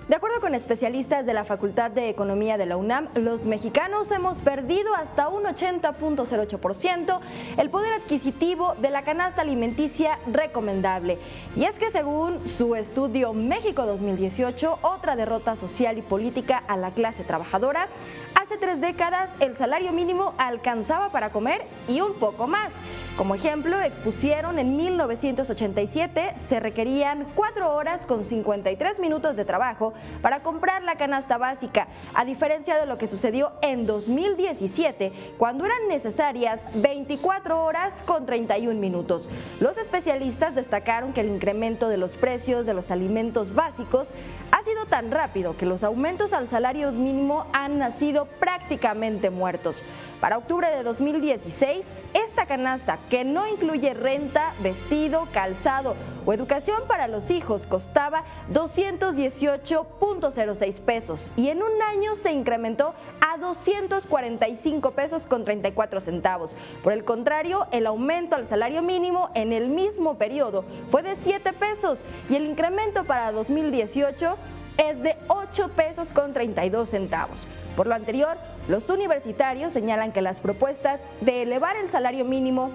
De acuerdo con especialistas de la Facultad de Economía de la UNAM, los mexicanos hemos perdido hasta un 80.08% el poder adquisitivo de la canasta alimenticia recomendable. Y es que según su estudio México 2018, otra derrota social y política a la clase trabajadora, hace 3 décadas el salario mínimo alcanzaba para comer y un poco más. Como ejemplo, expusieron en 1987 se requerían 4 horas con 53 minutos de trabajo para comprar la canasta básica, a diferencia de lo que sucedió en 2017, cuando eran necesarias 24 horas con 31 minutos. Los especialistas destacaron que el incremento de los precios de los alimentos básicos ha sido tan rápido que los aumentos al salario mínimo han nacido prácticamente muertos. Para octubre de 2016, esta canasta, que no incluye renta, vestido, calzado o educación para los hijos, costaba 218.06 pesos y en un año se incrementó a 245 pesos con 34 centavos. Por el contrario, el aumento al salario mínimo en el mismo periodo fue de 7 pesos y el incremento para 2018 es de 8 pesos con 32 centavos. Por lo anterior, los universitarios señalan que las propuestas de elevar el salario mínimo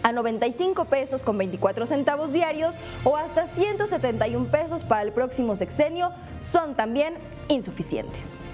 a 95 pesos con 24 centavos diarios o hasta 171 pesos para el próximo sexenio son también insuficientes.